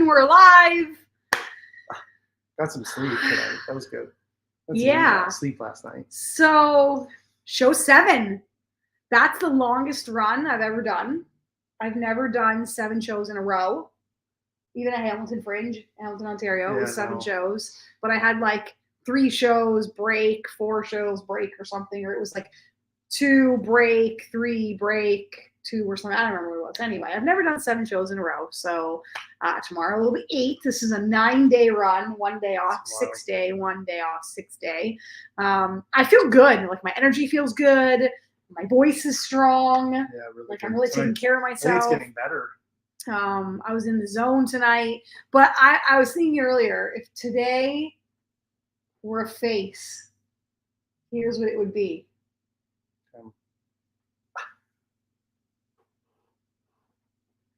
in. We're alive. Got some sleep tonight. That was good. Yeah. Sleep last night. So, show 7. That's the longest run I've ever done. I've never done 7 shows in a row. Even at Hamilton Fringe, Hamilton, Ontario, it was 7 shows. But I had like 3 shows break, 4 shows break or something. Or it was like 2 break, 3 break, 2 or something. I don't remember what it was. Anyway, I've never done 7 shows in a row. So tomorrow will be 8. This is a 9-day run. 1 day off, 6 day, 1 day off, 6 day. I feel good. Like my energy feels good. My voice is strong. Yeah, really. Like I'm really taking care of myself. I think it's getting better. I was in the zone tonight, but I was thinking earlier, if today were a face, here's what it would be.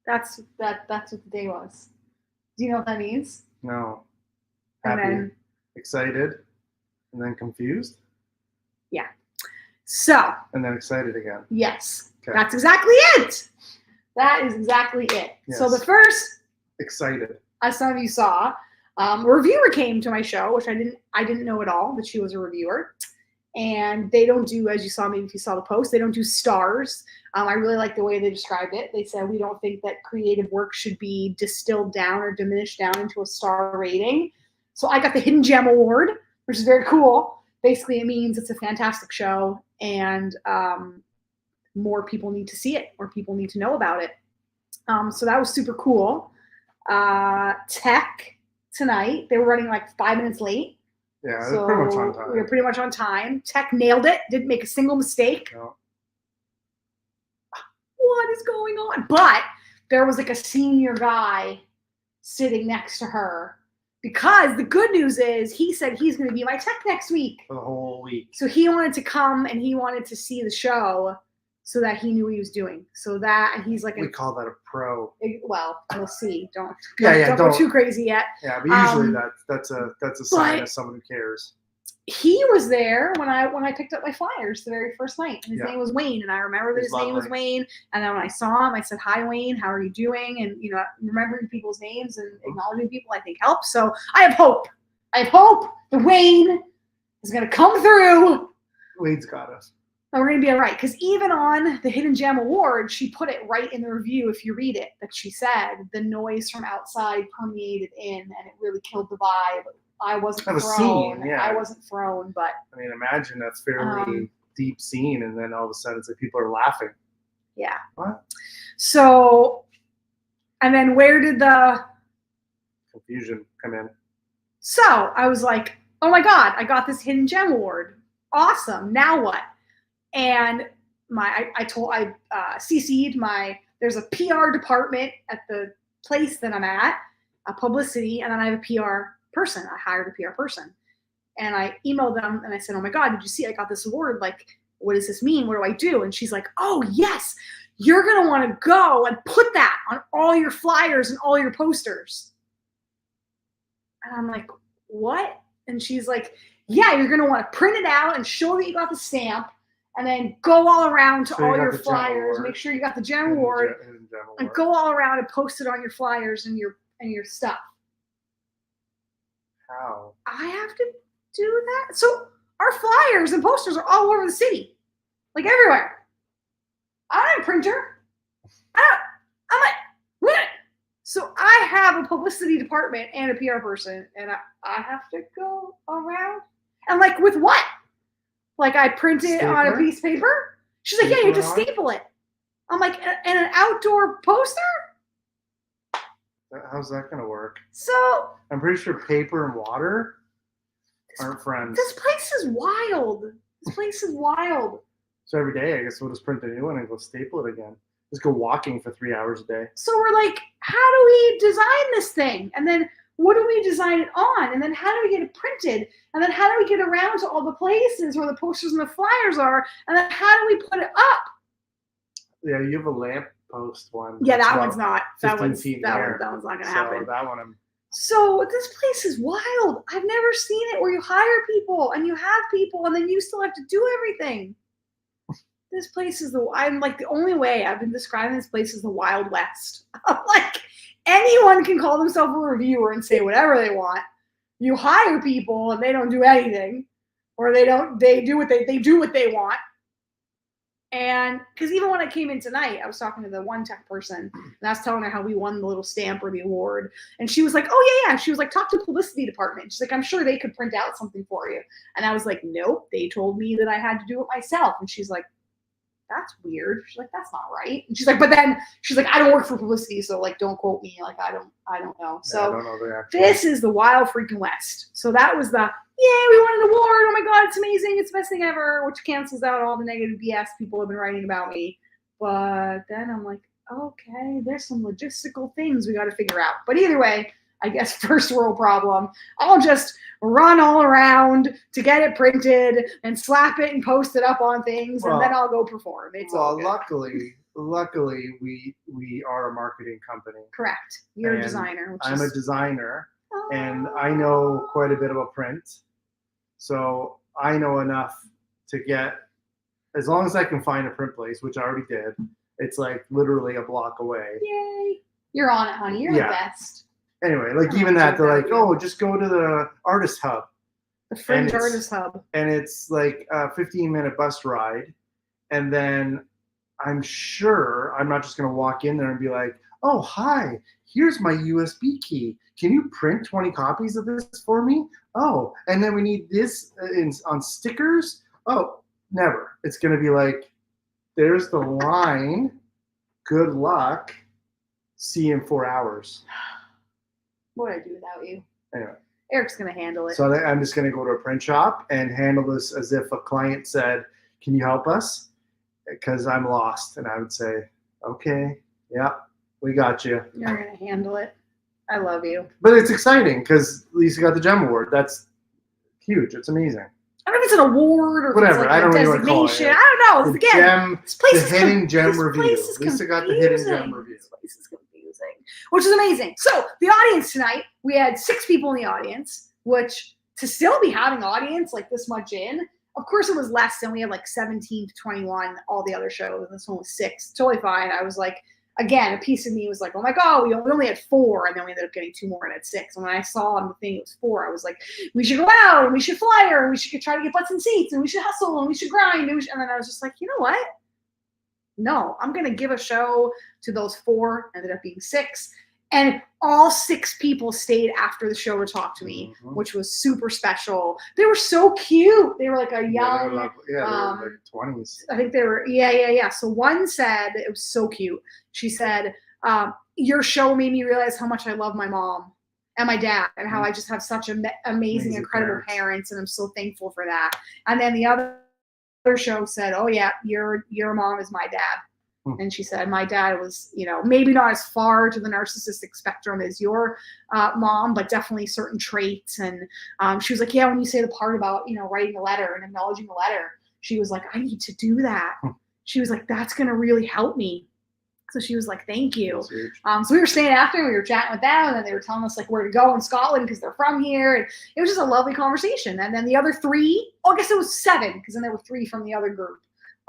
That's what the day was. Do you know what that means? No. Happy, excited, and then confused? Yeah. So. And then excited again. Yes. Okay. That's exactly it. That is exactly it. Yes. So the first. Excited. As some of you saw, a reviewer came to my show, which I didn't know at all that she was a reviewer. And they don't do, as you saw, maybe if you saw the post, they don't do stars. I really like the way they described it. They said, we don't think that creative work should be distilled down or diminished down into a star rating. So I got the Hidden Gem Award, which is very cool. Basically, it means it's a fantastic show and more people need to see it, or people need to know about it. So that was super cool. Tech tonight, they were running like 5 minutes late. Yeah, so pretty much on time. We were pretty much on time. Tech nailed it. Didn't make a single mistake. No. What is going on? But there was like a senior guy sitting next to her, because the good news is he said he's going to be my tech next week. For the whole week. So he wanted to come and he wanted to see the show so that he knew what he was doing. So that he's like we call that a pro. Well, we'll see. Don't go too crazy yet. Yeah, but usually that's a sign of someone who cares. He was there when I picked up my flyers the very first night. And his name was Wayne, and I remember that his name was Wayne. And then when I saw him, I said, "Hi, Wayne. How are you doing?" And remembering people's names and acknowledging people, I think helps. So I have hope. I have hope that Wayne is going to come through. Wayne's got us. And we're going to be all right. Because even on the Hidden Gem Award, she put it right in the review, if you read it, that she said the noise from outside permeated in, and it really killed the vibe. I wasn't thrown. I wasn't thrown, but I mean, imagine that's fairly deep scene, and then all of a sudden it's like people are laughing. Yeah. What? So, and then where did the confusion come in? So I was like, "Oh my God, I got this Hidden Gem Award! Awesome! Now what?" And I CC'd there's a PR department at the place that I'm at, a publicity, and then I have a PR person. I hired a PR person, and I emailed them and I said, "Oh my God, did you see I got this award? Like, what does this mean? What do I do?" And she's like, "Oh yes, you're going to want to go and put that on all your flyers and all your posters." And I'm like, "What?" And she's like, "Yeah, you're going to want to print it out and show that you got the stamp, and then go all around to all your flyers, make sure you got the Gem Award, and go all around and post it on your flyers and your stuff." How? I have to do that? So our flyers and posters are all over the city, like everywhere. I don't have a printer. I'm like, what? So I have a publicity department and a PR person, and I have to go around. And like, with what? Like, I print it on a piece of paper? She's like, "Yeah, you have to staple it." I'm like, "And an outdoor poster? How's that going to work?" So I'm pretty sure paper and water aren't friends. This place is wild. This place is wild. So every day, I guess we'll just print a new one and go staple it again. Just go walking for 3 hours a day. So we're like, how do we design this thing? And then what do we design it on? And then how do we get it printed? And then how do we get around to all the places where the posters and the flyers are? And then how do we put it up? Yeah, you have a lamp post one. Yeah, that one's not. That one's not going to happen. That one So this place is wild. I've never seen it where you hire people and you have people and then you still have to do everything. this place is I'm like, the only way I've been describing this place is the Wild West. I'm like, anyone can call themselves a reviewer and say whatever they want. You hire people and they don't do anything, or they do what they want. And because even when I came in tonight, I was talking to the one tech person, and I was telling her how we won the little stamp or the award. And she was like, oh, yeah. She was like, talk to the publicity department. She's like, I'm sure they could print out something for you. And I was like, nope, they told me that I had to do it myself. And she's like, that's weird. She's like, that's not right. And she's like, but then she's like, I don't work for publicity, so like, don't quote me. Like, I don't know. So I don't know this is the Wild freaking West. So that was the, we won an award. Oh my God, it's amazing. It's the best thing ever, which cancels out all the negative BS people have been writing about me. But then I'm like, okay, there's some logistical things we got to figure out. But either way, I guess first world problem. I'll just run all around to get it printed and slap it and post it up on things, and then I'll go perform. It's all good. Luckily, we are a marketing company. Correct. You're a designer. I'm a designer, and I know quite a bit about print. So I know enough to get, as long as I can find a print place, which I already did, it's like literally a block away. Yay. You're on it, honey. You're the best. Anyway, like even that, they're like, oh, just go to the artist hub. The Fringe Artist Hub. And it's like a 15-minute bus ride. And then I'm sure I'm not just going to walk in there and be like, oh, hi, here's my USB key. Can you print 20 copies of this for me? Oh, and then we need this on stickers. Oh, never. It's going to be like, there's the line. Good luck. See you in 4 hours. What would I do without you? Anyway. Eric's going to handle it. So I'm just going to go to a print shop and handle this as if a client said, can you help us? Because I'm lost. And I would say, okay, yeah, we got you. You're going to handle it. I love you. But it's exciting because Lisa got the GEM Award. That's huge. It's amazing. I don't know if it's an award or whatever. It's like I don't a know what to call it. designation. I don't know. Again, this place the hidden gem review. Lisa got the hidden gem review. This place is confusing, which is amazing. So the audience tonight, we had 6 people in the audience, which to still be having audience like this much in, of course it was less than we had like 17 to 21, all the other shows. This one was 6. Totally fine. I was like, again, a piece of me was like, oh my God, we only had 4, and then we ended up getting 2 more and had 6. And when I saw on the thing it was 4, I was like, we should go out and we should flyer and we should try to get butts and seats and we should hustle and we should grind. And then I was just like, you know what? No, I'm going to give a show to those 4, ended up being 6. And all 6 people stayed after the show to talk to me, which was super special. They were so cute. They were like a young, they were like 20s. I think they were, yeah. So one said, it was so cute. She said, your show made me realize how much I love my mom and my dad and how I just have such amazing, incredible parents. And I'm so thankful for that. And then the other show said, oh yeah, your mom is my dad. And she said, my dad was, maybe not as far to the narcissistic spectrum as your mom, but definitely certain traits. And she was like, yeah, when you say the part about, writing a letter and acknowledging a letter, she was like, I need to do that. She was like, that's going to really help me. So she was like, thank you. So we were staying after and we were chatting with them, and then they were telling us like where to go in Scotland because they're from here. And it was just a lovely conversation. And then the other 3, I guess it was 7, because then there were 3 from the other group.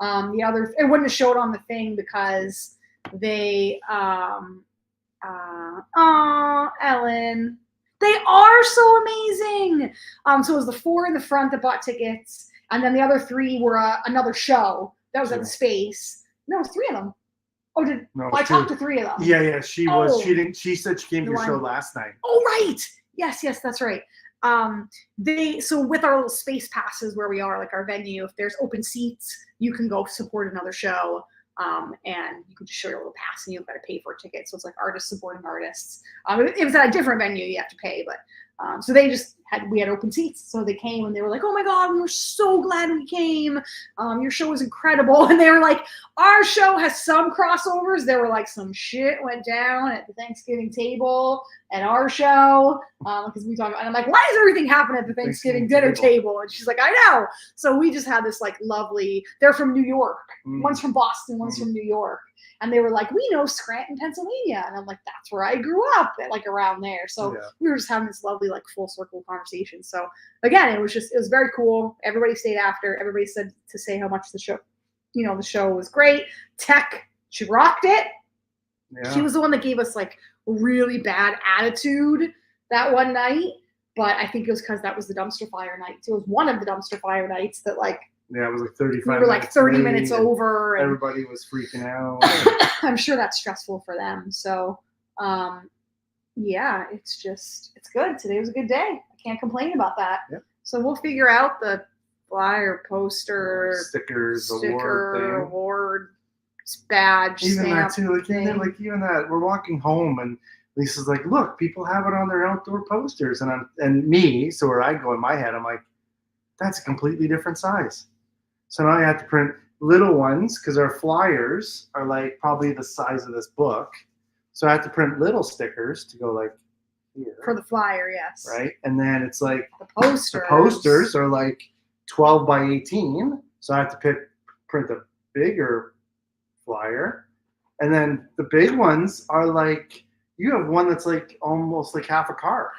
It wouldn't have showed on the thing because they, Ellen, they are so amazing. So it was the 4 in the front that bought tickets, and then the other 3 were another show that was at the Space. No, it was 3 of them. Oh, I talked to 3 of them. Yeah. She was. She said she came to your show last night. Oh, right. Yes, that's right. So with our little space passes where we are, like our venue, if there's open seats, you can go support another show. And you can just show your little pass and you don't got to pay for a ticket. So it's like artists supporting artists. If it's at a different venue, you have to pay, but so we had open seats. So they came and they were like, oh my God, we were so glad we came. Your show was incredible. And they were like, our show has some crossovers. There were like some shit went down at the Thanksgiving table at our show. Because we talk about, and I'm like, why does everything happen at the Thanksgiving dinner table? And she's like, I know. So we just had this like lovely, they're from New York. One's from Boston, one's from New York. And they were like, we know Scranton, Pennsylvania. And I'm like, that's where I grew up, like around there. So we were just having this lovely, like full circle conversation. So again, it was very cool. Everybody stayed after. Everybody said to say how much the show the show was great. Tech, she rocked it. Yeah. She was the one that gave us like really bad attitude that one night, but I think it was because that was the dumpster fire night. So it was one of the dumpster fire nights that like it was like 35 we were like 30 minutes and over. And everybody was freaking out. I'm sure that's stressful for them. So yeah, it's good. Today was a good day. I can't complain about that. Yep. So we'll figure out the flyer, poster, stickers, award badge, even stamp that too. Like even that, we're walking home and Lisa's like, "Look, people have it on their outdoor posters," and me. So where I go in my head, I'm like, "That's a completely different size." So now I have to print little ones because our flyers are like probably the size of this book. So I have to print little stickers to go like here for the flyer, yes. Right, and then it's like the posters. The posters are like 12 by 18, so I have to print a bigger flyer, and then the big ones are like you have one that's like almost like half a car.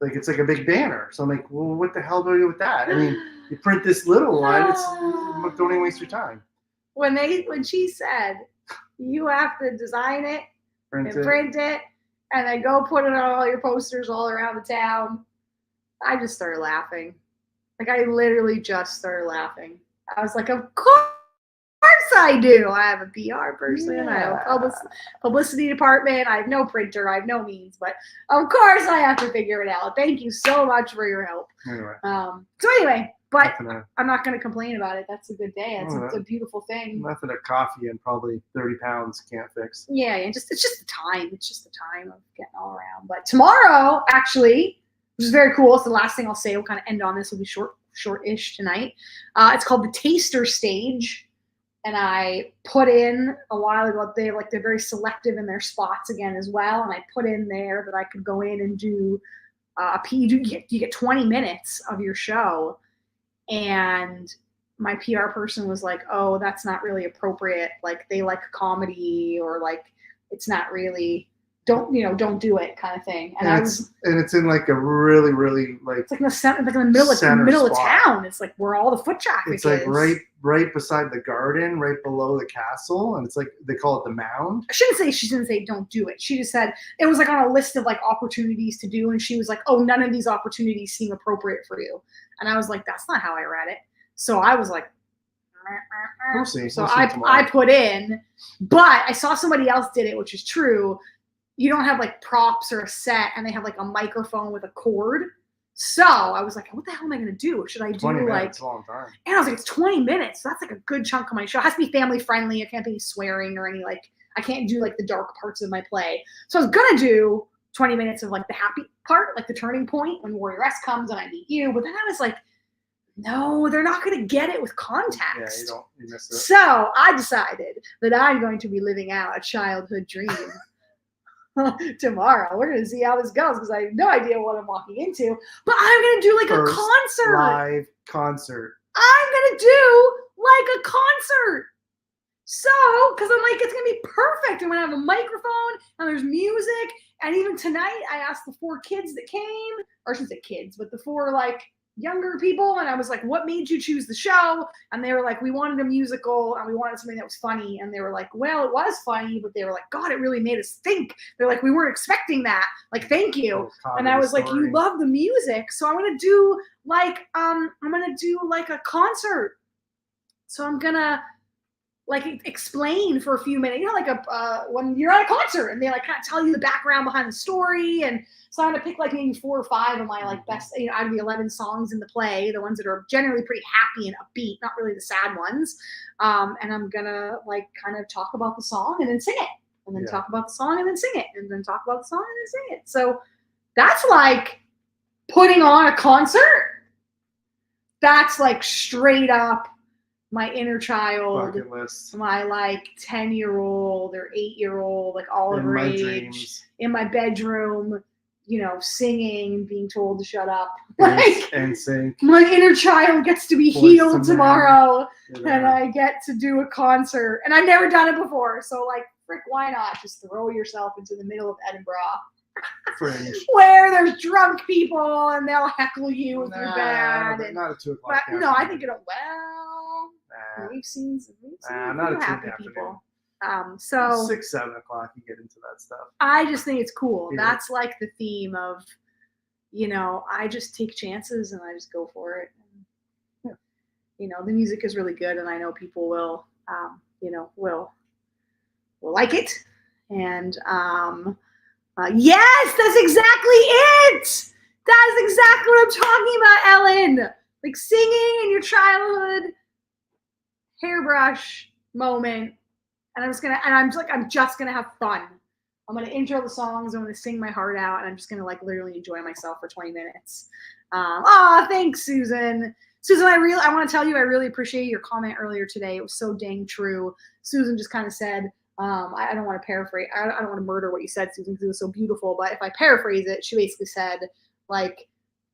Like it's like a big banner. So I'm like, well, what the hell do I do with that? I mean, you print this little one. Don't even waste your time. When she said you have to design it print it, and then go put it on all your posters all around the town, I just started laughing. Like I literally just started laughing. I was like, of course I do. I have a PR person. Yeah. I have a publicity department. I have no printer. I have no means, but of course I have to figure it out. Thank you so much for your help. Anyway. But I'm not going to complain about it. That's a good day. It's a beautiful thing. Nothing a coffee and probably 30 pounds can't fix. Yeah, it's just the time. It's just the time of getting all around. But tomorrow, actually, which is very cool. It's the last thing I'll say. We'll kind of end on this. We'll be short-ish tonight. It's called the Taster Stage. And I put in a while ago, they're very selective in their spots again as well. And I put in there that I could go in and do you get 20 minutes of your show. And my PR person was like, oh, that's not really appropriate. Like they like comedy, or like it's not really, don't do it kind of thing. And it's in like a really, really like it's like in the middle of town. It's like where all the foot traffic is. It's like right beside the garden, right below the castle, and it's like they call it the mound. She didn't say don't do it. She just said it was like on a list of like opportunities to do, and she was like, oh, none of these opportunities seem appropriate for you. And I was like, that's not how I read it. So I was like, we'll see. So I put in, but I saw somebody else did it, which is true. You don't have like props or a set, and they have like a microphone with a cord. So I was like, what the hell am I going to do? Should I do 20 like, minutes, a long time. And I was like, it's 20 minutes. So that's like a good chunk of my show. It has to be family friendly. It can't be swearing or any, like, I can't do like the dark parts of my play. So I was going to do 20 minutes of like the happy part, like the turning point when Warrior S comes and I meet you. But then I was like, no, they're not going to get it with context. Yeah, you miss it. So I decided that I'm going to be living out a childhood dream. Tomorrow we're gonna see how this goes because I have no idea what I'm walking into, but I'm gonna do like a concert, live concert. I'm gonna do like a concert. So because I'm like, it's gonna be perfect. I'm gonna have a microphone and there's music, and even tonight I asked the 4 kids that came, or I shouldn't say kids, but the 4 like younger people, and I was like, what made you choose the show? And they were like, we wanted a musical and we wanted something that was funny. And they were like, well, it was funny, but they were like, God, it really made us think. They're like, we weren't expecting that, like, thank you. And I was like, you love the music, so I'm gonna do like a concert. So I'm gonna like explain for a few minutes, like when you're at a concert and they like kind of tell you the background behind the story. And so I'm gonna pick like maybe 4 or 5 of my like best, out of the 11 songs in the play, the ones that are generally pretty happy and upbeat, not really the sad ones. And I'm gonna like kind of talk about the song and then sing it, and then talk about the song and then sing it, and then talk about the song and then sing it. So that's like putting on a concert. That's like straight up my inner child, my like 10-year-old or 8-year-old, like all of her age, in my bedroom, singing, being told to shut up. And sing. My inner child gets to be healed tomorrow, and I get to do a concert. And I've never done it before, so like, frick, why not? Just throw yourself into the middle of Edinburgh Fringe. Where there's drunk people and they'll heckle you if you're bad. But and, not at 2 o'clock. but no, I think it'll. Well, we've seen not at happy 2 people. So 6, 7 o'clock, you get into that stuff. I just think it's cool. Yeah. That's like the theme of, you know, I just take chances and I just go for it. And, you know, the music is really good, and I know people will, you know, will like it. And yes, that's exactly it. That is exactly what I'm talking about, Ellen. Like singing in your childhood hairbrush moment. And I'm just gonna have fun. I'm gonna intro the songs. I'm gonna sing my heart out, and I'm just gonna like literally enjoy myself for 20 minutes. Thanks, Susan. Susan, I want to tell you, I really appreciate your comment earlier today. It was so dang true. Susan just kind of said, I don't want to paraphrase. I don't want to murder what you said, Susan, because it was so beautiful. But if I paraphrase it, she basically said, like,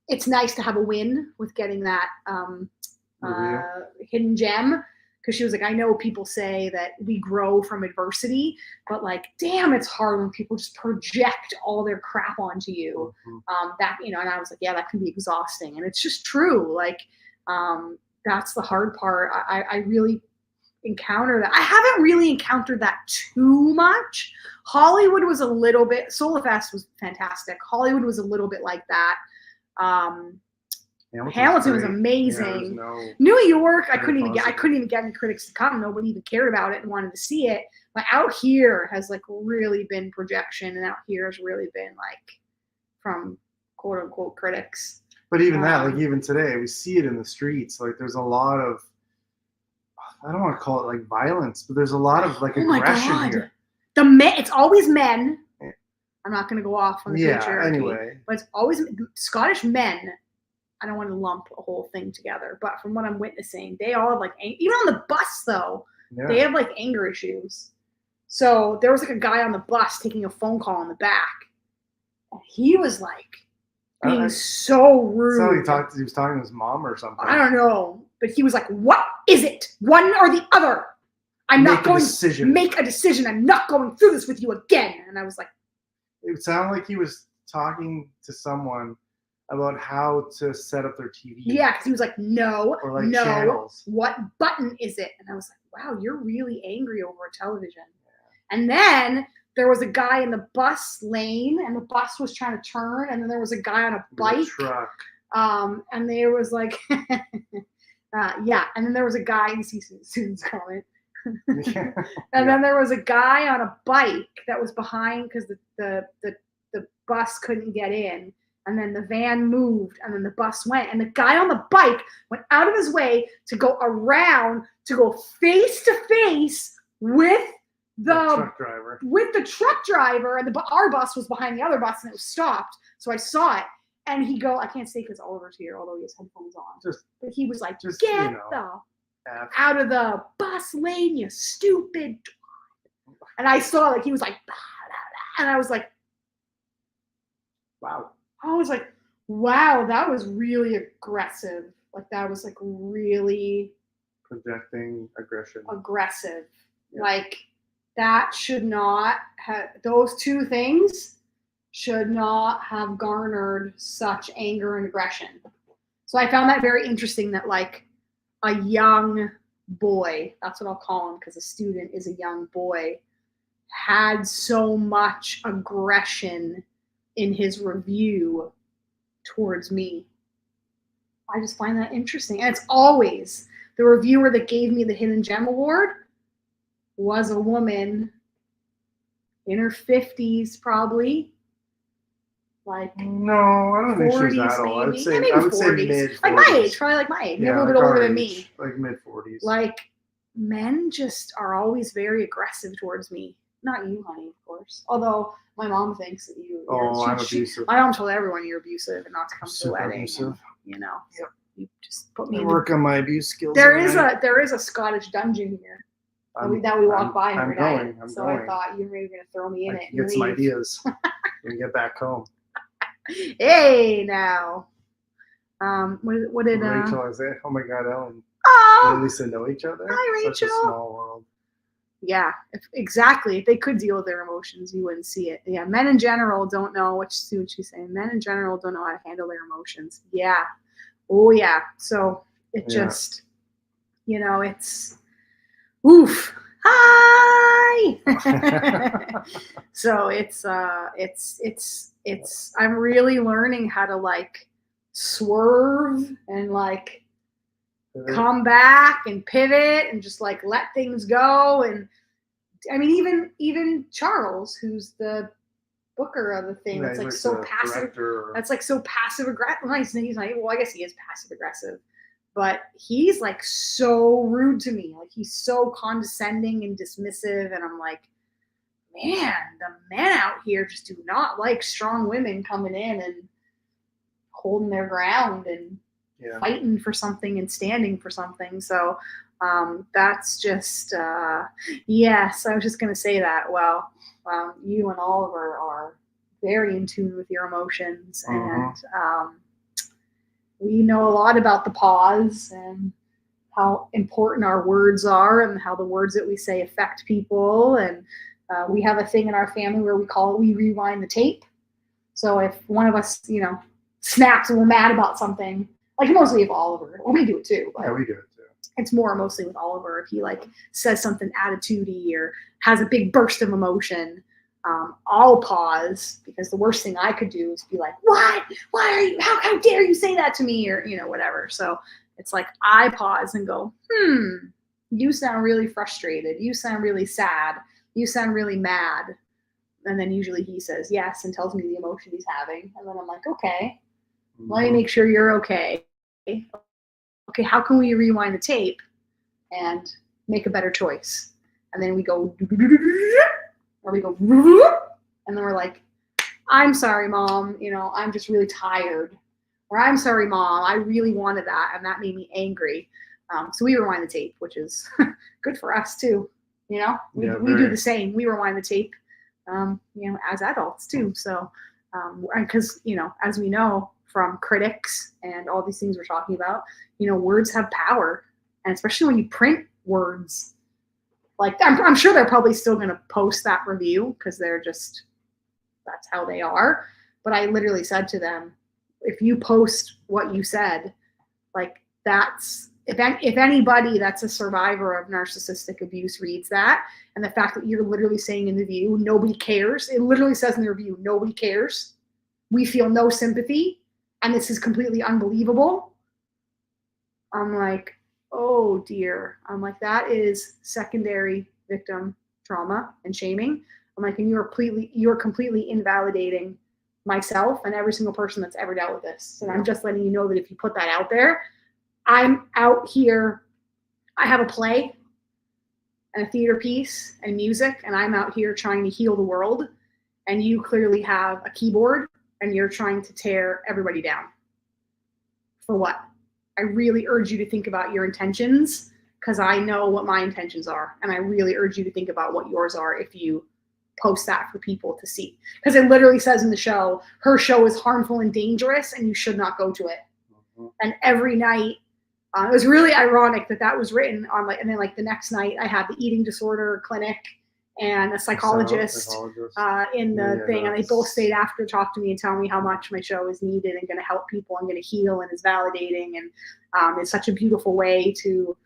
it's nice to have a win with getting that hidden gem. Because she was like, I know people say that we grow from adversity, but like, damn, it's hard when people just project all their crap onto you. That, you know, and I was like, yeah, that can be exhausting. And it's just true. Like, that's the hard part. I really encounter that. I haven't really encountered that too much. Hollywood was a little bit, Solofest was fantastic. Hollywood was a little bit like that. Hamilton was amazing. Yeah, New York, I couldn't even get any critics to come. Nobody even cared about it and wanted to see it. But out here has like really been projection, and out here has really been like from quote unquote critics. But even that, like even today, we see it in the streets. Like there's a lot of, I don't want to call it like violence, but there's a lot of like aggression here. It's always men. I'm not going to go off on the future. Anyway, but it's always Scottish men. I don't want to lump a whole thing together, but from what I'm witnessing, they all have like, even on the bus though, they have like anger issues. So there was like a guy on the bus taking a phone call in the back, and he was like being so rude. So he was talking to his mom or something. I don't know, but he was like, "What is it? One or the other? I'm not going to make a decision. I'm not going through this with you again." And I was like, it sounded like he was talking to someone about how to set up their TV. Yeah, because he was like, no, or like channels. What button is it? And I was like, wow, you're really angry over a television. Yeah. And then there was a guy in the bus lane, and the bus was trying to turn, and then there was a guy on a bike. Truck. And there was like, yeah, and then there was a guy, you see Susan's comment. And then there was a guy on a bike that was behind because the bus couldn't get in. And then the van moved, and then the bus went. And the guy on the bike went out of his way to go around to go face to face with the truck driver. And our bus was behind the other bus, and it was stopped. So I saw it. And he I can't say because Oliver's here, although he has headphones on. But he was like, get out of the bus lane, you stupid. And I saw like he was like, bah, bah, bah. And I was like, wow. I was like, wow, that was really aggressive. Like that was like really projecting aggression. Aggressive. Yeah. Like that should not have, those two things should not have garnered such anger and aggression. So I found that very interesting that like a young boy, that's what I'll call him because a student is a young boy, had so much aggression in his review towards me. I just find that interesting. And it's always the reviewer that gave me the Hidden Gem Award was a woman in her 50s, probably. Like no, I don't think she's that old. I would say mid-40s. Like my age, probably like my age. Yeah, a little bit older than me. Like mid-40s. Like men just are always very aggressive towards me. Not you, honey, of course. Although my mom thinks that you. I'm abusive. My mom told everyone you're abusive and not to come to the wedding. Abusive. You know. Yep. You just put me. Work on my abuse skills. There is a Scottish dungeon here that we walk by every night. So I thought you were maybe gonna throw me in it. Get some ideas. When you get back home. Hey now. What did Rachel? I said, oh my God, Ellen. Oh. At least they know each other. Hi, Rachel. Such a small world. Yeah, exactly. If they could deal with their emotions, you wouldn't see it. Yeah, men in general don't know what she's saying. Men in general don't know how to handle their emotions. Yeah. Oh yeah. So it just, it's oof. Hi. So it's I'm really learning how to like swerve and like come back and pivot and just like let things go. And I mean, even Charles, who's the booker of the thing, that's like so passive. That's like so passive aggressive. Well, he's like, well, I guess he is passive aggressive, but he's like so rude to me. Like he's so condescending and dismissive, and I'm like, man, the men out here just do not like strong women coming in and holding their ground and fighting for something and standing for something. So that's just yes. I was just gonna say that. Well, you and Oliver are very in tune with your emotions, and we know a lot about the pause and how important our words are and how the words that we say affect people. And we have a thing in our family where we rewind the tape. So if one of us, snaps and we're mad about something, like mostly if Oliver, well, we do it too. Yeah, we do it too. It's more mostly with Oliver. If he like says something attitudey or has a big burst of emotion, I'll pause, because the worst thing I could do is be like, what? Why are you, how dare you say that to me? Or, whatever. So it's like, I pause and go, you sound really frustrated. You sound really sad. You sound really mad. And then usually he says yes and tells me the emotion he's having. And then I'm like, okay, let me make sure you're okay. Okay, how can we rewind the tape and make a better choice? And then we go, or we go, and then we're like, I'm sorry, Mom, I'm just really tired. Or I'm sorry, Mom, I really wanted that, and that made me angry. So we rewind the tape, which is good for us too. We do the same. We rewind the tape, as adults too. So, because, as we know from critics and all these things we're talking about, words have power, and especially when you print words. Like, I'm sure they're probably still going to post that review because that's how they are. But I literally said to them, if you post what you said, like if anybody that's a survivor of narcissistic abuse reads that, and the fact that you're literally saying in the review, nobody cares. It literally says in the review, nobody cares. We feel no sympathy, and this is completely unbelievable. I'm like, oh dear. I'm like, that is secondary victim trauma and shaming. I'm like, and you're completely invalidating myself and every single person that's ever dealt with this. And I'm just letting you know that if you put that out there, I'm out here. I have a play and a theater piece and music, and I'm out here trying to heal the world. And you clearly have a keyboard and you're trying to tear everybody down. For what? I really urge you to think about your intentions, because I know what my intentions are. And I really urge you to think about what yours are if you post that for people to see. Because it literally says in the show, her show is harmful and dangerous and you should not go to it. And every night, it was really ironic that was written on and then the next night I had the eating disorder clinic and a psychologist in the thing, and they both stayed after to talk to me and tell me how much my show is needed and going to help people and going to heal and is validating, and it's such a beautiful way to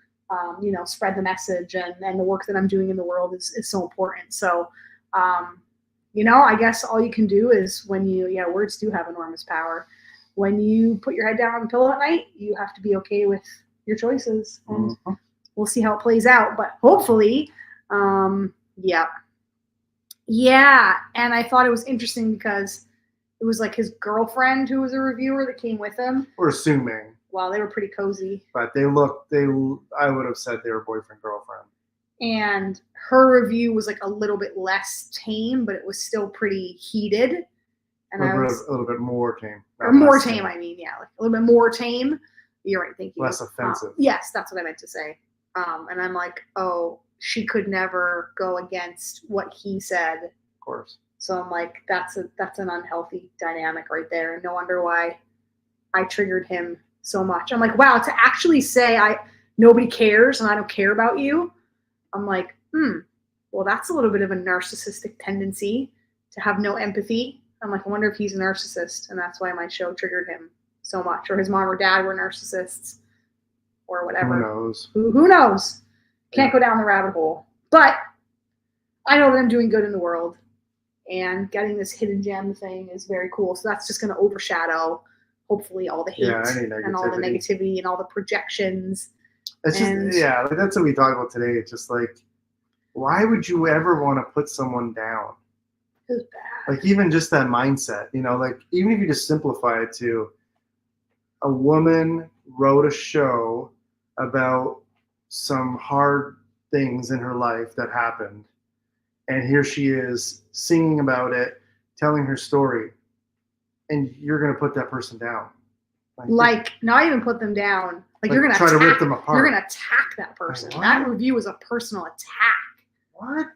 spread the message, and the work that I'm doing in the world is so important. So I guess all you can do is words do have enormous power. When you put your head down on the pillow at night, you have to be okay with your choices, and we'll see how it plays out. But hopefully, yeah. And I thought it was interesting because it was like his girlfriend who was a reviewer that came with him. We're assuming. Well, they were pretty cozy. But I would have said they were boyfriend, girlfriend. And her review was like a little bit less tame, but it was still pretty heated. And a little bit more tame. Or more tame, I mean, yeah. Like a little bit more tame. You're right, thank you. Less offensive. Yes, that's what I meant to say. And I'm like, oh, she could never go against what he said. Of course. So I'm like, that's an unhealthy dynamic right there. And no wonder why I triggered him so much. I'm like, wow, to actually say nobody cares and I don't care about you. I'm like, well, that's a little bit of a narcissistic tendency to have no empathy. I'm like, I wonder if he's a narcissist, and that's why my show triggered him so much, or his mom or dad were narcissists, or whatever. Who knows? Who knows? Can't go down the rabbit hole. But I know that I'm doing good in the world, and getting this hidden gem thing is very cool. So that's just going to overshadow, hopefully, all the hate and all the negativity and all the projections. It's just, yeah, like that's what we talked about today. It's just like, why would you ever want to put someone down? It was bad. Like, even just that mindset, you know, like, even if you just simplify it to a woman wrote a show about some hard things in her life that happened, and here she is singing about it, telling her story, and you're going to put that person down. Like not even put them down. Like you're going to try to rip them apart. You're going to attack that person. Like, that review was a personal attack. What?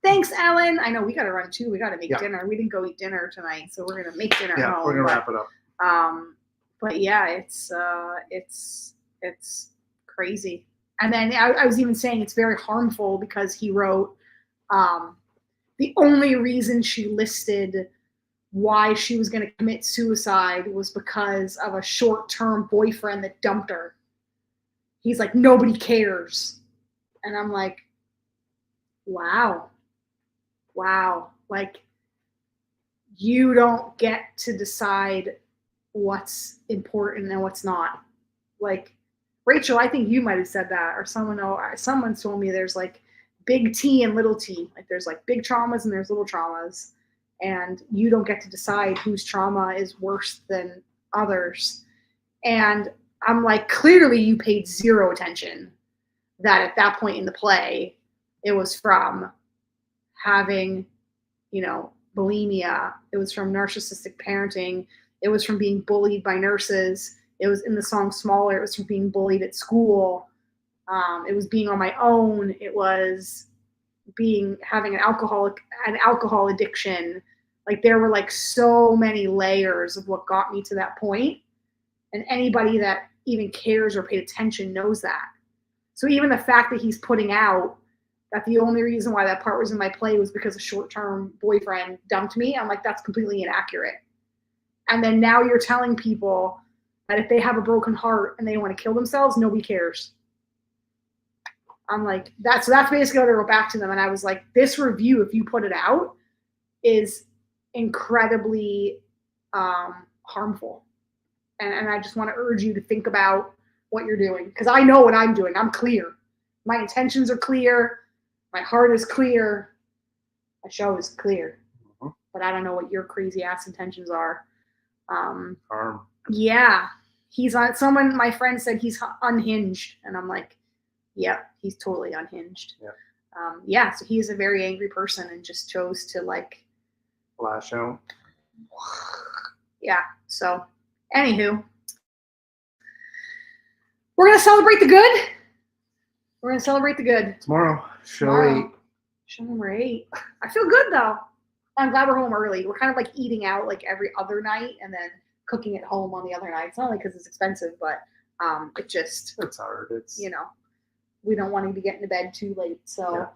Thanks, Ellen. I know we got to run too. We got to make dinner. We didn't go eat dinner tonight, so we're going to make dinner at home. We're going to wrap it up. But yeah, it's crazy. And then I was even saying it's very harmful because he wrote the only reason she listed why she was going to commit suicide was because of a short-term boyfriend that dumped her. He's like, nobody cares. And I'm like, wow. Like, you don't get to decide what's important and what's not. Like, Rachel, I think you might have said that, or someone told me there's like big T and little t. Like there's like big traumas and there's little traumas. And you don't get to decide whose trauma is worse than others. And I'm like, clearly you paid zero attention that at that point in the play, it was from having, bulimia. It was from narcissistic parenting. It was from being bullied by nurses. It was in the song Smaller. It was from being bullied at school. It was being on my own. It was having an alcohol addiction. Like there were like so many layers of what got me to that point. And anybody that even cares or paid attention knows that. So even the fact that he's putting out that the only reason why that part was in my play was because a short-term boyfriend dumped me, I'm like, that's completely inaccurate. And then now you're telling people that if they have a broken heart and they want to kill themselves, nobody cares. I'm like, so that's basically what I wrote back to them. And I was like, this review, if you put it out, is incredibly harmful. And I just want to urge you to think about what you're doing. Because I know what I'm doing. I'm clear. My intentions are clear. My heart is clear. My show is clear. Mm-hmm. But I don't know what your crazy ass intentions are. Yeah. He's on, my friend said he's unhinged. And I'm like, yeah, he's totally unhinged. Yeah. So he's a very angry person and just chose to like lash out. Yeah. So anywho, we're going to celebrate the good. We're going to celebrate the good. Tomorrow, show 8. Show number 8. I feel good though. I'm glad we're home early. We're kind of like eating out like every other night and then cooking at home on the other night. It's not only because it's expensive, but it's hard. It's, we don't want to be getting to bed too late. So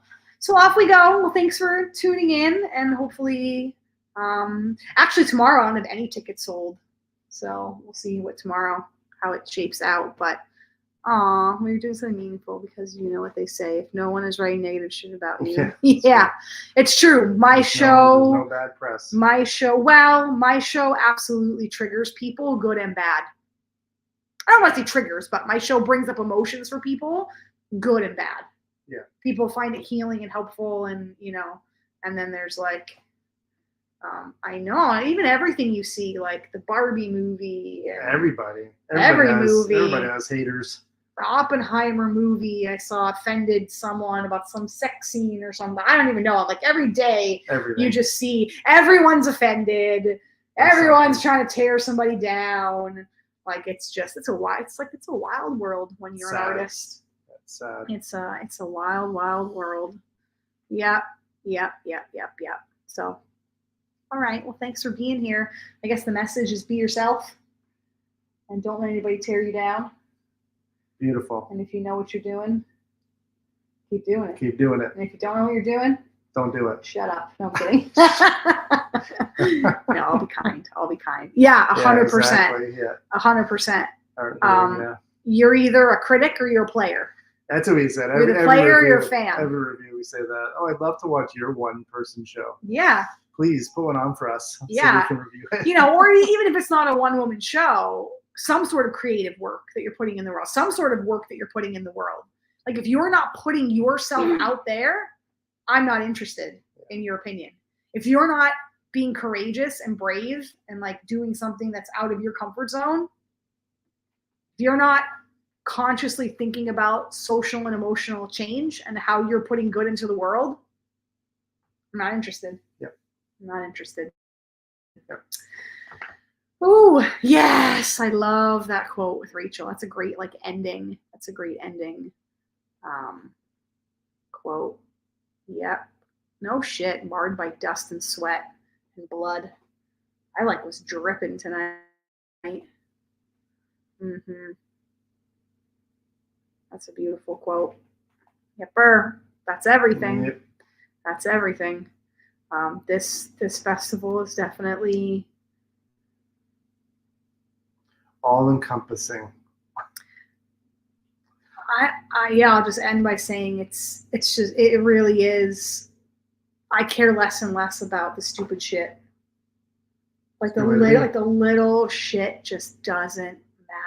off we go. Well, thanks for tuning in, and hopefully, actually tomorrow I don't have any tickets sold. So we'll see how it shapes out. But we're doing something meaningful because you know what they say: if no one is writing negative shit about you, yeah, it's true. My show, no bad press. My show absolutely triggers people, good and bad. I don't want to say triggers, but my show brings up emotions for people, good and bad. Yeah, people find it healing and helpful, and and then there's like. I know, even everything you see, like the Barbie movie. Everybody has haters. The Oppenheimer movie, I saw offended someone about some sex scene or something. I don't even know. Like every day, you just see everyone's offended. Everyone's trying to tear somebody down. Like it's a wild world when you're an artist. That's sad. It's a wild, wild world. Yep. So. All right. Well, thanks for being here. I guess the message is be yourself and don't let anybody tear you down. Beautiful. And if you know what you're doing, Keep doing it. Keep doing it. And if you don't know what you're doing, don't do it. Shut up. No, I'm kidding. No, I'll be kind. I'll be kind. Yeah, 100%. Exactly. Yeah. 100%. Yeah. You're either a critic or you're a player. That's what we said. You're the player or you're a fan. Every review we say that. Oh, I'd love to watch your one-person show. Yeah. Please put one on for us. Yeah. So we can review it. You know, or even if it's not a one-woman show, some sort of creative work that you're putting in the world, some sort of work that you're putting in the world. Like if you're not putting yourself out there, I'm not interested in your opinion. If you're not being courageous and brave and like doing something that's out of your comfort zone, if you're not consciously thinking about social and emotional change and how you're putting good into the world, I'm not interested. Yep. I'm not interested. Yep. Oh, yes. I love that quote with Rachel. That's a great like ending. That's a great ending quote. Yep. No shit. Marred by dust and sweat and blood. I like was dripping tonight. Mm-hmm. That's a beautiful quote. Yepper. That's everything. Yep. That's everything. This festival is definitely all encompassing. I'll just end by saying it really is. I care less and less about the stupid shit. Like the little shit just doesn't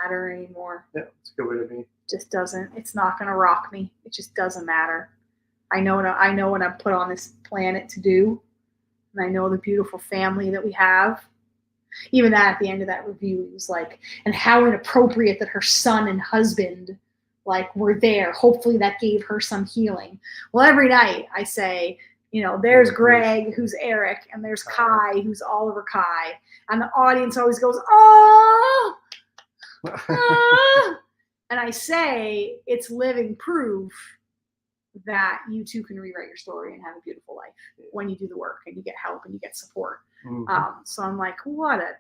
matter anymore. Yeah, it's a good way to be. Just doesn't. It's not gonna rock me. It just doesn't matter. I know what I'm put on this planet to do, and I know the beautiful family that we have. Even that at the end of that review, it was like, and how inappropriate that her son and husband like were there. Hopefully that gave her some healing. Well, every night I say, you know, there's Greg, who's Eric, and there's Kai, who's Oliver Kai. And the audience always goes, oh, and I say it's living proof that you too can rewrite your story and have a beautiful life when you do the work and you get help and you get support. Mm-hmm. So I'm like, what a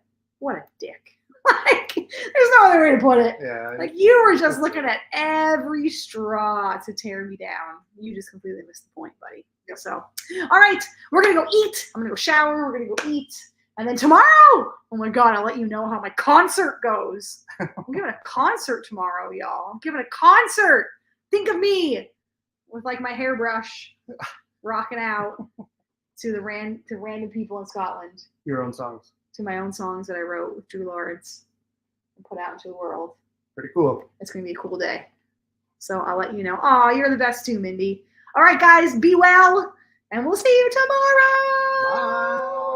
dick. Like, there's no other way to put it. Yeah. Like you were just looking at every straw to tear me down. You just completely missed the point, buddy. So, all right, we're going to go eat. I'm going to go shower. We're going to go eat. And then tomorrow, oh my God, I'll let you know how my concert goes. I'm giving a concert tomorrow, y'all. I'm giving a concert. Think of me with like my hairbrush rocking out to random people in Scotland. Your own songs. To my own songs that I wrote with Drew Lawrence and put out into the world. Pretty cool. It's going to be a cool day. So I'll let you know. Oh, you're the best too, Mindy. All right, guys, be well, and we'll see you tomorrow. Bye.